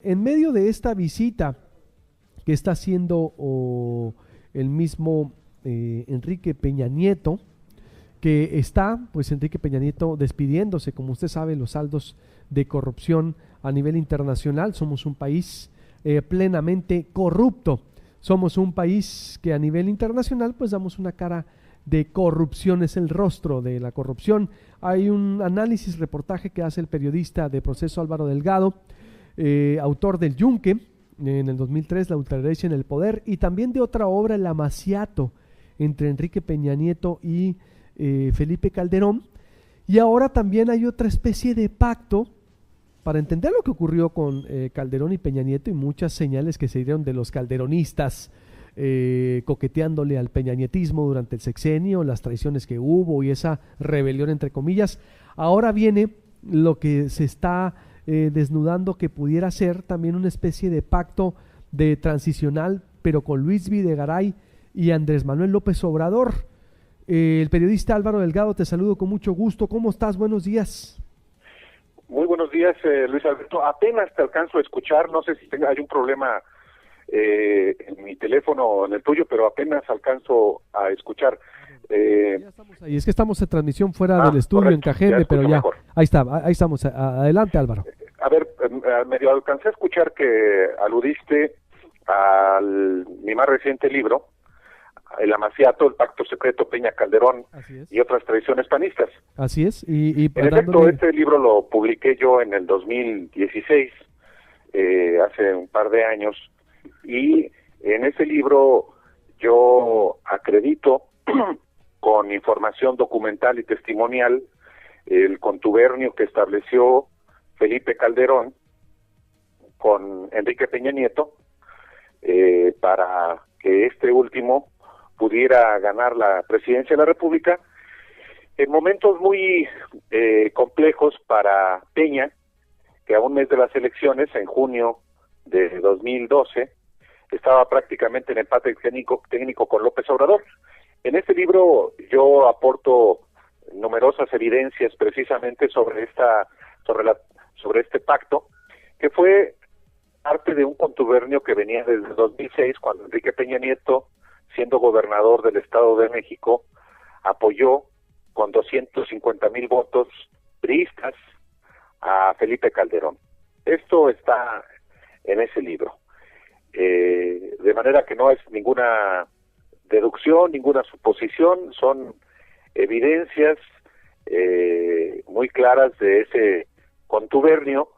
En medio de esta visita que está haciendo el mismo Enrique Peña Nieto, que está, pues Enrique Peña Nieto despidiéndose, como usted sabe, los saldos de corrupción a nivel internacional. Somos un país plenamente corrupto. Somos un país que a nivel internacional pues damos una cara de corrupción, es el rostro de la corrupción. Hay un análisis, reportaje que hace el periodista de Proceso Álvaro Delgado, autor del Yunque, en el 2003, La ultraderecha en el poder, y también de otra obra, El amaciato, entre Enrique Peña Nieto y Felipe Calderón. Y ahora también hay otra especie de pacto para entender lo que ocurrió con Calderón y Peña Nieto, y muchas señales que se dieron de los calderonistas coqueteándole al peñanietismo durante el sexenio, las traiciones que hubo y esa rebelión entre comillas. Ahora viene lo que se está desnudando, que pudiera ser también una especie de pacto de transicional, pero con Luis Videgaray y Andrés Manuel López Obrador. El periodista Álvaro Delgado, te saludo con mucho gusto. ¿Cómo estás? Buenos días. Muy buenos días, Luis Alberto. Apenas te alcanzo a escuchar, no sé si hay un problema en mi teléfono o en el tuyo, pero apenas alcanzo a escuchar. Ya estamos ahí, es que estamos en transmisión fuera del estudio, correcto, en Cajeme, pero ya, mejor. Ahí estamos. Adelante, Álvaro. A ver, medio alcancé a escuchar que aludiste a mi más reciente libro, El amaciato, el pacto secreto Peña Calderón y otras traiciones panistas. Así es. Y en efecto, este libro lo publiqué yo en el 2016, hace un par de años, y en ese libro yo acredito con información documental y testimonial el contubernio que estableció Felipe Calderón con Enrique Peña Nieto para que este último pudiera ganar la presidencia de la República en momentos muy complejos para Peña, que a un mes de las elecciones, en junio de 2012, estaba prácticamente en empate técnico con López Obrador. En este libro yo aporto numerosas evidencias precisamente sobre este pacto, que fue parte de un contubernio que venía desde 2006, cuando Enrique Peña Nieto, siendo gobernador del Estado de México, apoyó con 250,000 votos priistas a Felipe Calderón. Esto está en ese libro. De manera que no es ninguna deducción, ninguna suposición, son evidencias muy claras de ese contubernio.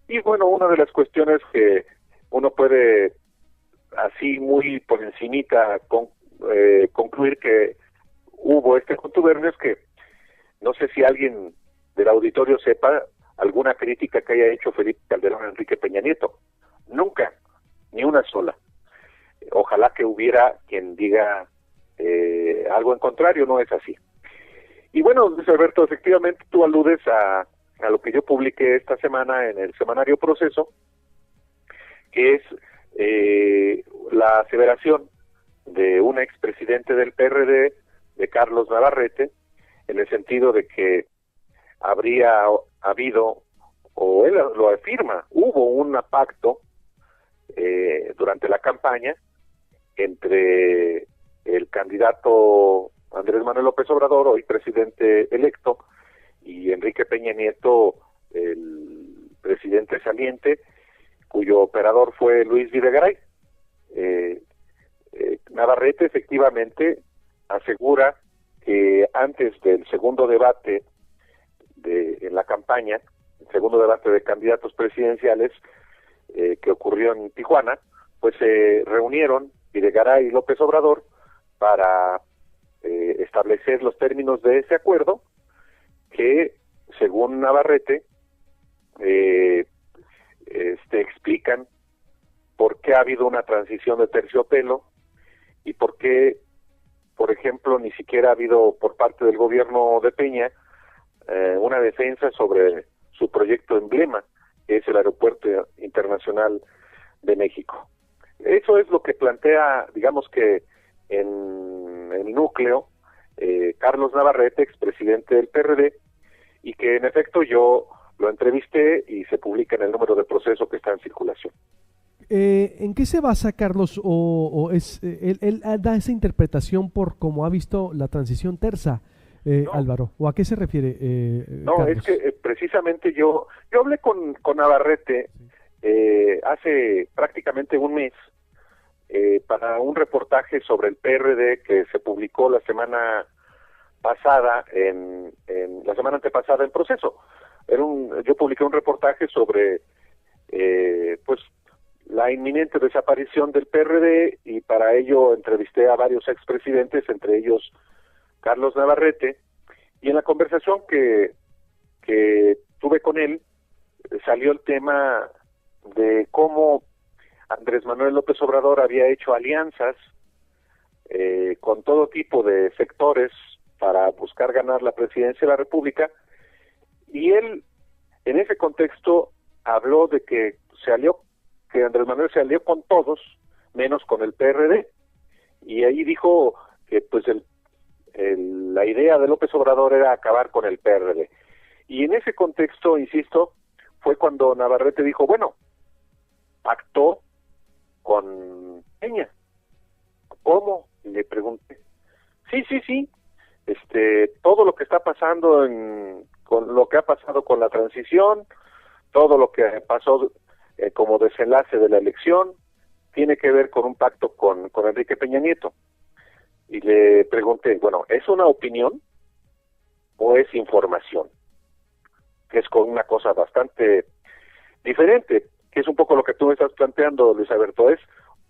Y bueno, una de las cuestiones que uno puede así muy por encimita concluir que hubo este contubernio es que no sé si alguien del auditorio sepa alguna crítica que haya hecho Felipe Calderón a Enrique Peña Nieto. Nunca, ni una sola. Ojalá que hubiera quien diga algo en contrario, no es así. Y bueno, Luis Alberto, efectivamente tú aludes a lo que yo publiqué esta semana en el semanario Proceso, que es la aseveración de un expresidente del PRD, de Carlos Navarrete, en el sentido de que habría habido, o él lo afirma, hubo un pacto durante la campaña entre el candidato Andrés Manuel López Obrador, hoy presidente electo, y Enrique Peña Nieto, el presidente saliente, cuyo operador fue Luis Videgaray. Navarrete efectivamente asegura que antes del segundo debate en la campaña, el segundo debate de candidatos presidenciales que ocurrió en Tijuana, pues se reunieron Videgaray y López Obrador para establecer los términos de ese acuerdo que, según Navarrete, explican por qué ha habido una transición de terciopelo y por qué, por ejemplo, ni siquiera ha habido por parte del gobierno de Peña una defensa sobre su proyecto emblema, que es el Aeropuerto Internacional de México. Eso es lo que plantea, digamos que en el núcleo, Carlos Navarrete, expresidente del PRD, y que en efecto yo lo entrevisté y se publica en el número de proceso que está en circulación. ¿En qué se basa, Carlos? Él da esa interpretación por cómo ha visto la transición tersa, No. Álvaro? ¿O a qué se refiere, No, Carlos? es que precisamente yo hablé con Navarrete hace prácticamente un mes para un reportaje sobre el PRD que se publicó la semana pasada, la semana antepasada en Proceso. Yo publiqué un reportaje sobre pues la inminente desaparición del PRD, y para ello entrevisté a varios expresidentes, entre ellos Carlos Navarrete, y en la conversación que tuve con él salió el tema de cómo Andrés Manuel López Obrador había hecho alianzas con todo tipo de sectores para buscar ganar la presidencia de la República, y él en ese contexto habló de que Andrés Manuel se alió con todos menos con el PRD, y ahí dijo que pues la idea de López Obrador era acabar con el PRD. Y en ese contexto, insisto, fue cuando Navarrete dijo, bueno, pactó con Peña. ¿Cómo? Le pregunté. Sí, todo lo que está pasando con lo que ha pasado con la transición, todo lo que pasó como desenlace de la elección, tiene que ver con un pacto con Enrique Peña Nieto. Y le pregunté, bueno, ¿es una opinión o es información? Que es con una cosa bastante diferente, que es un poco lo que tú me estás planteando, Luis Alberto. ¿Es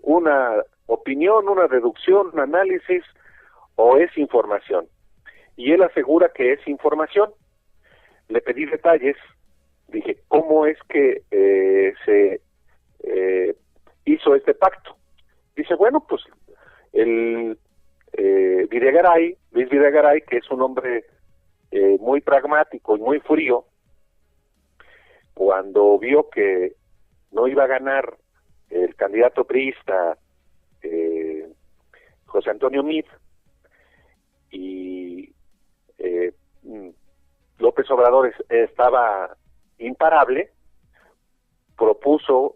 una opinión, una deducción, un análisis, o es información? Y él asegura que es información. Le pedí detalles, dije, ¿cómo es que se hizo este pacto? Dice, bueno, pues Luis Videgaray, que es un hombre muy pragmático y muy frío, cuando vio que no iba a ganar el candidato priista José Antonio Meade, y López Obrador estaba imparable, propuso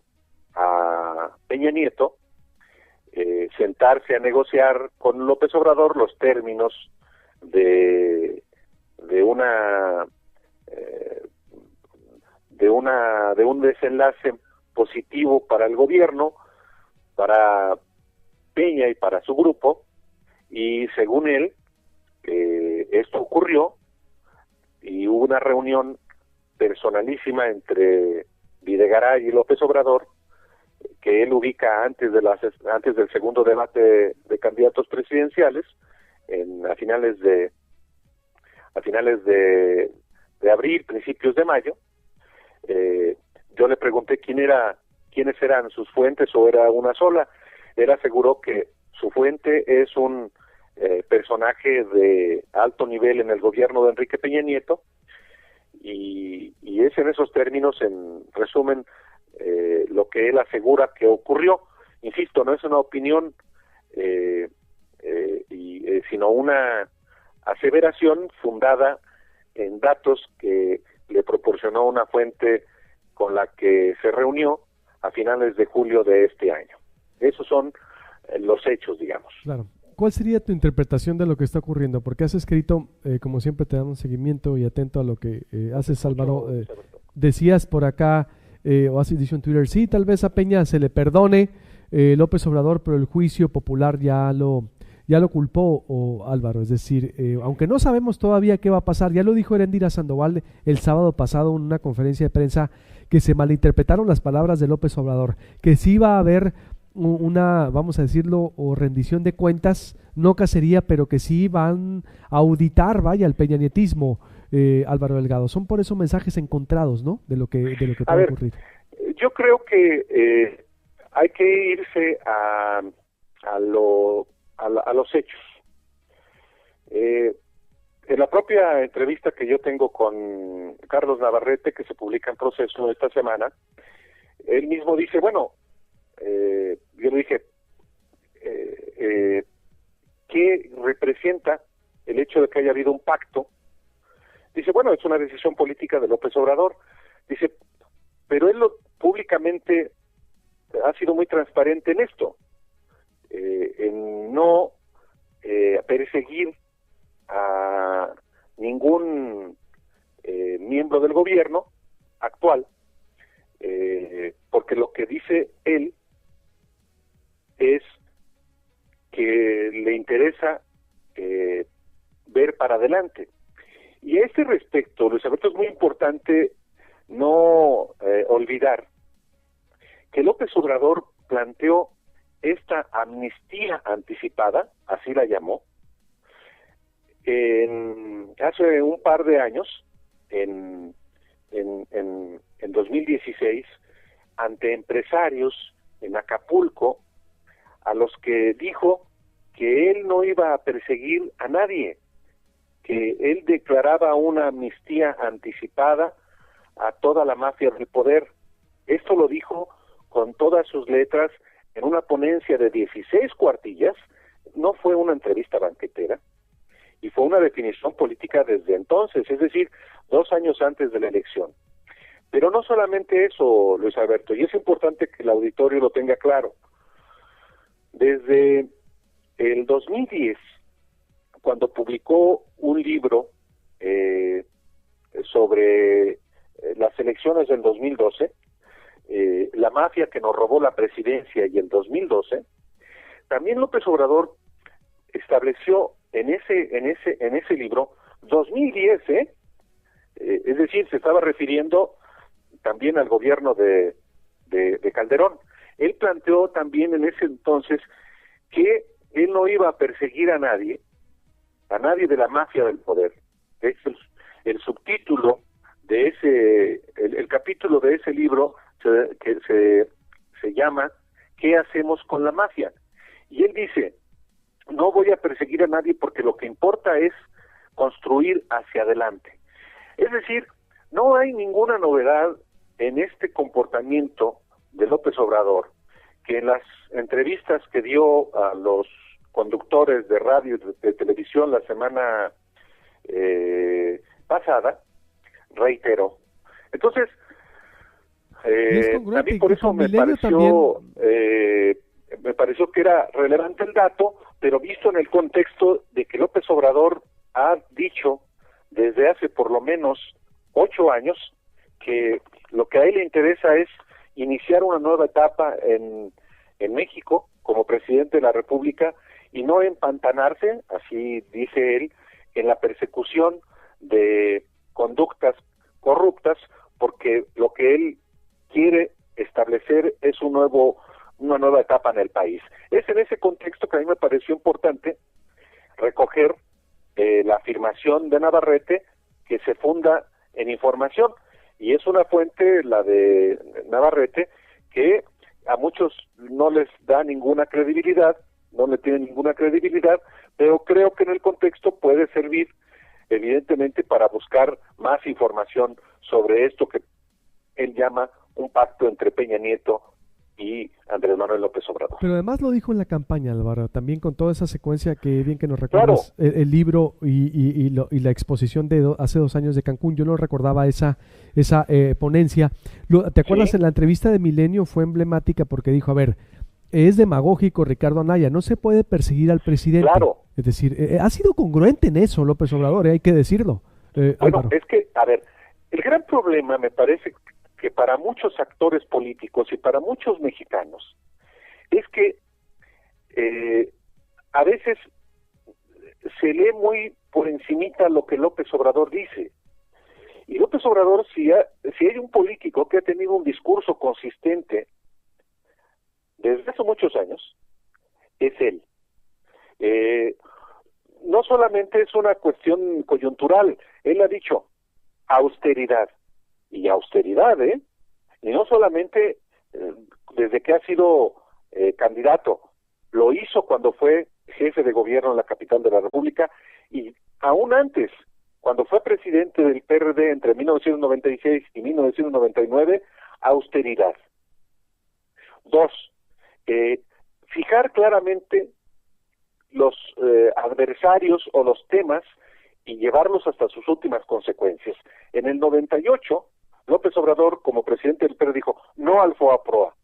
a Peña Nieto sentarse a negociar con López Obrador los términos de un desenlace positivo para el gobierno, para Peña y para su grupo. Y según él, esto ocurrió y hubo una reunión personalísima entre Videgaray y López Obrador, que él ubica antes del segundo debate de candidatos presidenciales, a finales de abril, principios de mayo. Yo le pregunté quiénes eran sus fuentes o era una sola. Él aseguró que su fuente es un personaje de alto nivel en el gobierno de Enrique Peña Nieto, y es en esos términos, en resumen, lo que él asegura que ocurrió. Insisto, no es una opinión sino una aseveración fundada en datos que le proporcionó una fuente con la que se reunió a finales de julio de este año. Esos son los hechos, digamos. Claro. ¿Cuál sería tu interpretación de lo que está ocurriendo? Porque has escrito, como siempre te damos seguimiento y atento a lo que haces, Álvaro. Decías por acá, o has dicho en Twitter, sí, tal vez a Peña se le perdone López Obrador, pero el juicio popular ya lo culpó, Álvaro. Es decir, aunque no sabemos todavía qué va a pasar, ya lo dijo Erendira Sandoval el sábado pasado en una conferencia de prensa, que se malinterpretaron las palabras de López Obrador, que sí iba a haber una, vamos a decirlo, o rendición de cuentas, no cacería, pero que sí van a auditar, vaya, el peñanietismo, Álvaro Delgado. Son por eso mensajes encontrados, ¿no? De lo que puede ocurrir. Yo creo que hay que irse a los hechos. En la propia entrevista que yo tengo con Carlos Navarrete, que se publica en Proceso esta semana, él mismo dice, bueno, yo le dije, ¿qué representa el hecho de que haya habido un pacto? Dice, bueno, es una decisión política de López Obrador. Dice, pero él públicamente ha sido muy transparente en esto, en no perseguir a ningún miembro del gobierno actual, porque lo que dice él es que le interesa ver para adelante. Y a este respecto, Luis Alberto, es muy importante no olvidar que López Obrador planteó esta amnistía anticipada, así la llamó, hace un par de años, en 2016, ante empresarios en Acapulco, a los que dijo que él no iba a perseguir a nadie, que él declaraba una amnistía anticipada a toda la mafia del poder. Esto lo dijo con todas sus letras en una ponencia de 16 cuartillas, no fue una entrevista banquetera, y fue una definición política desde entonces, es decir, 2 años antes de la elección. Pero no solamente eso, Luis Alberto, y es importante que el auditorio lo tenga claro. Desde el 2010, cuando publicó un libro sobre las elecciones del 2012, la mafia que nos robó la presidencia y el 2012, también López Obrador estableció en ese libro 2010, es decir, se estaba refiriendo también al gobierno de Calderón. Él planteó también en ese entonces que él no iba a perseguir a nadie de la mafia del poder. Es el subtítulo de el capítulo de ese libro que se llama ¿Qué hacemos con la mafia? Y él dice, no voy a perseguir a nadie porque lo que importa es construir hacia adelante. Es decir, no hay ninguna novedad en este comportamiento de López Obrador, que en las entrevistas que dio a los conductores de radio y de televisión la semana pasada, reiteró. Entonces, a mí por eso me pareció que era relevante el dato, pero visto en el contexto de que López Obrador ha dicho desde hace por lo menos 8 años que lo que a él le interesa es iniciar una nueva etapa en México como presidente de la República y no empantanarse, así dice él, en la persecución de conductas corruptas, porque lo que él quiere establecer es una nueva etapa en el país. Es en ese contexto que a mí me pareció importante recoger la afirmación de Navarrete, que se funda en información, y es una fuente, la de Navarrete, que a muchos no les da ninguna credibilidad, no le tiene ninguna credibilidad, pero creo que en el contexto puede servir evidentemente para buscar más información sobre esto que él llama un pacto entre Peña Nieto y Andrés Manuel López Obrador. Pero además lo dijo en la campaña, Álvaro, también con toda esa secuencia que bien que nos recuerdas, claro. El libro y la exposición de hace 2 años de Cancún, yo no recordaba esa ponencia. ¿Te acuerdas? ¿Sí? En la entrevista de Milenio fue emblemática porque dijo, a ver, es demagógico Ricardo Anaya, no se puede perseguir al presidente. Claro. Es decir, ha sido congruente en eso López Obrador, hay que decirlo. Bueno, Álvaro. Es que, a ver, el gran problema me parece que para muchos actores políticos y para muchos mexicanos es que a veces se lee muy por encimita lo que López Obrador dice. Y López Obrador, si hay un político que ha tenido un discurso consistente desde hace muchos años, es él. No solamente es una cuestión coyuntural, él ha dicho austeridad. Y austeridad, y no solamente desde que ha sido candidato, lo hizo cuando fue jefe de gobierno en la capital de la República y aún antes, cuando fue presidente del PRD entre 1996 y 1999, austeridad. 2, fijar claramente los adversarios o los temas y llevarlos hasta sus últimas consecuencias. En el 98, López Obrador, como presidente del PRD, dijo no al FOAPROA,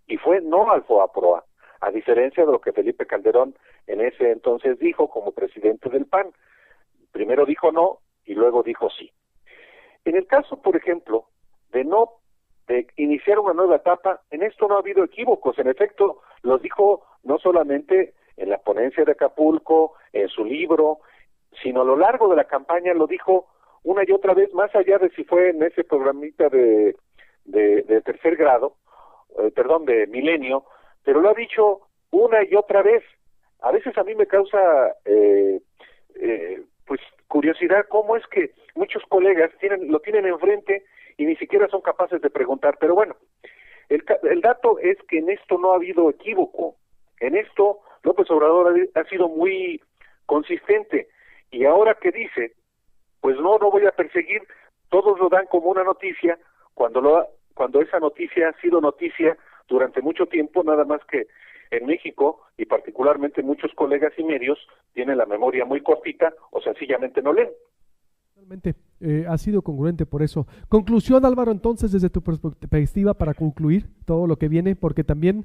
y fue no al FOAPROA, a diferencia de lo que Felipe Calderón en ese entonces dijo como presidente del PAN. Primero dijo no y luego dijo sí. En el caso, por ejemplo, de iniciar una nueva etapa, en esto no ha habido equívocos. En efecto, los dijo no solamente en la ponencia de Acapulco, en su libro, sino a lo largo de la campaña lo dijo una y otra vez, más allá de si fue en ese programita de tercer grado, de Milenio, pero lo ha dicho una y otra vez. A veces a mí me causa pues curiosidad cómo es que muchos colegas lo tienen enfrente y ni siquiera son capaces de preguntar. Pero bueno, el dato es que en esto no ha habido equívoco. En esto López Obrador ha sido muy consistente, y ahora que dice, pues no voy a perseguir, todos lo dan como una noticia, cuando esa noticia ha sido noticia durante mucho tiempo, nada más que en México, y particularmente muchos colegas y medios, tienen la memoria muy cortita o sencillamente no leen. Totalmente, ha sido congruente por eso. Conclusión, Álvaro, entonces, desde tu perspectiva, para concluir todo lo que viene, porque también,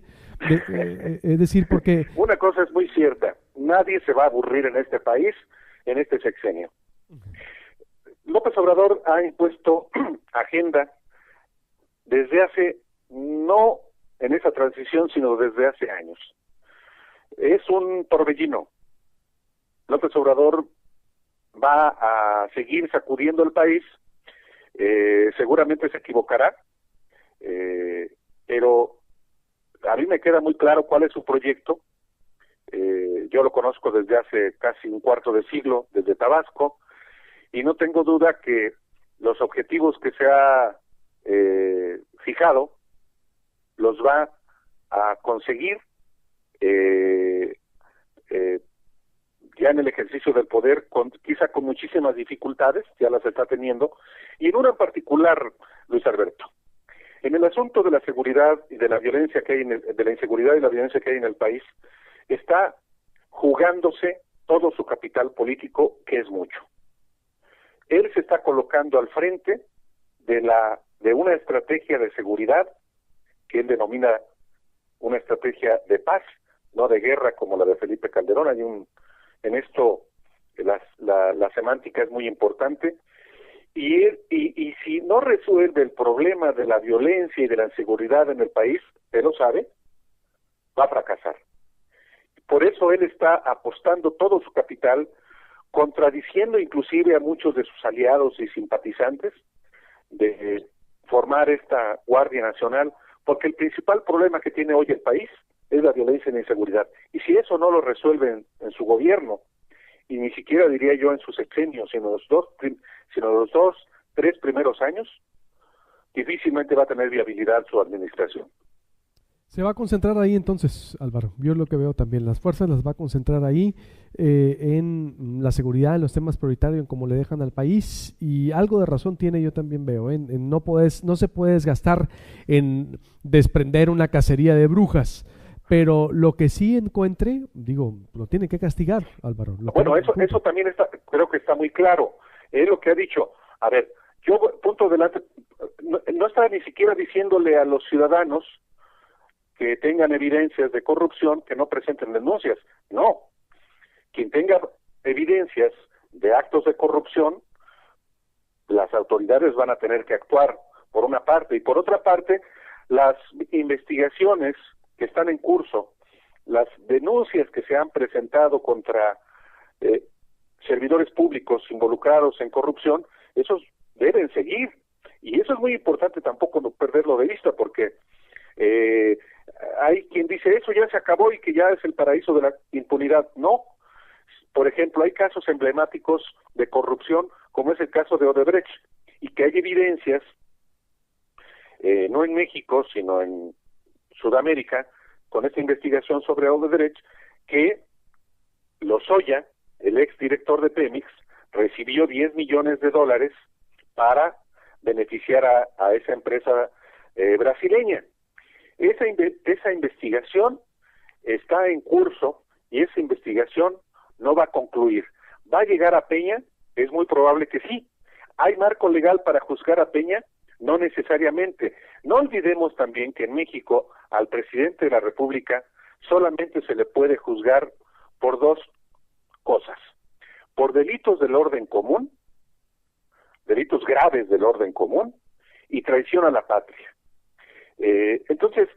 es decir, porque... Una cosa es muy cierta, nadie se va a aburrir en este país, en este sexenio. López Obrador ha impuesto agenda desde hace, no en esa transición, sino desde hace años. Es un torbellino. López Obrador va a seguir sacudiendo el país, seguramente se equivocará, pero a mí me queda muy claro cuál es su proyecto. Yo lo conozco desde hace casi un cuarto de siglo, desde Tabasco, y no tengo duda que los objetivos que se ha fijado los va a conseguir ya en el ejercicio del poder, quizá con muchísimas dificultades, ya las está teniendo, y en una en particular, Luis Alberto. En el asunto de la seguridad y de la violencia que hay de la inseguridad y la violencia que hay en el país, está jugándose todo su capital político, que es mucho. Él se está colocando al frente de una estrategia de seguridad que él denomina una estrategia de paz, no de guerra como la de Felipe Calderón. En esto la semántica es muy importante, y si no resuelve el problema de la violencia y de la inseguridad en el país, él lo sabe, va a fracasar. Por eso él está apostando todo su capital, contradiciendo inclusive a muchos de sus aliados y simpatizantes, de formar esta Guardia Nacional, porque el principal problema que tiene hoy el país es la violencia y la inseguridad. Y si eso no lo resuelve en su gobierno, y ni siquiera diría yo en su sexenio, sino los dos, 3 primeros años, difícilmente va a tener viabilidad su administración. Se va a concentrar ahí entonces, Álvaro. Yo lo que veo también, las fuerzas las va a concentrar ahí en la seguridad, en los temas prioritarios, en cómo le dejan al país, y algo de razón tiene, yo también veo, en no se puede desgastar en desprender una cacería de brujas, pero lo que sí encuentre, digo, lo tiene que castigar, Álvaro. Bueno, eso también creo que está muy claro. Es lo que ha dicho. A ver, yo, punto delante, no está ni siquiera diciéndole a los ciudadanos que tengan evidencias de corrupción que no presenten denuncias. No. Quien tenga evidencias de actos de corrupción, las autoridades van a tener que actuar, por una parte, y por otra parte, las investigaciones que están en curso, las denuncias que se han presentado contra servidores públicos involucrados en corrupción, esos deben seguir. Y eso es muy importante tampoco no perderlo de vista, porque hay quien dice eso ya se acabó y que ya es el paraíso de la impunidad. No. Por ejemplo, hay casos emblemáticos de corrupción, como es el caso de Odebrecht, y que hay evidencias, no en México, sino en Sudamérica, con esta investigación sobre Odebrecht, que Lozoya, el exdirector de Pemex, recibió $10 millones para beneficiar a esa empresa brasileña. Esa investigación está en curso, y esa investigación no va a concluir. ¿Va a llegar a Peña? Es muy probable que sí. ¿Hay marco legal para juzgar a Peña? No necesariamente. No olvidemos también que en México al presidente de la República solamente se le puede juzgar por dos cosas: por delitos del orden común, delitos graves del orden común, y traición a la patria. Entonces,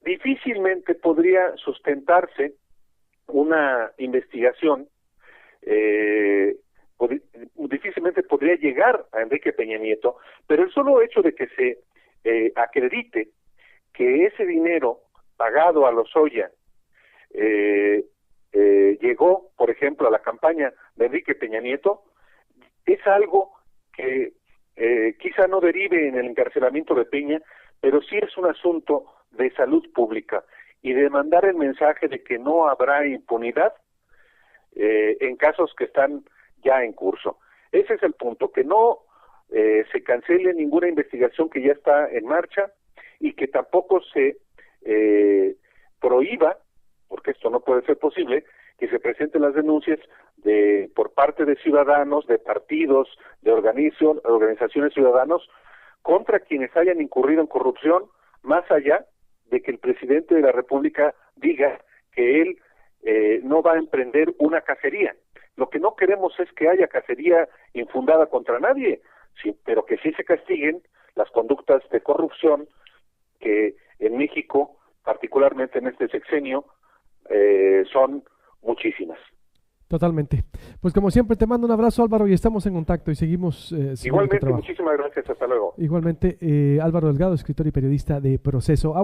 difícilmente podría sustentarse una investigación, difícilmente podría llegar a Enrique Peña Nieto, pero el solo hecho de que se acredite que ese dinero pagado a Lozoya llegó, por ejemplo, a la campaña de Enrique Peña Nieto, es algo que quizá no derive en el encarcelamiento de Peña, pero sí es un asunto de salud pública y de mandar el mensaje de que no habrá impunidad en casos que están ya en curso. Ese es el punto, que no se cancele ninguna investigación que ya está en marcha y que tampoco se prohíba, porque esto no puede ser posible, que se presenten las denuncias por parte de ciudadanos, de partidos, de organizaciones ciudadanos contra quienes hayan incurrido en corrupción, más allá de que el presidente de la República diga que él no va a emprender una cacería. Lo que no queremos es que haya cacería infundada contra nadie, sí, pero que sí se castiguen las conductas de corrupción que en México, particularmente en este sexenio, son muchísimas. Totalmente. Pues como siempre te mando un abrazo, Álvaro, y estamos en contacto y seguimos. Igualmente, muchísimas gracias, hasta luego. Igualmente, Álvaro Delgado, escritor y periodista de Proceso.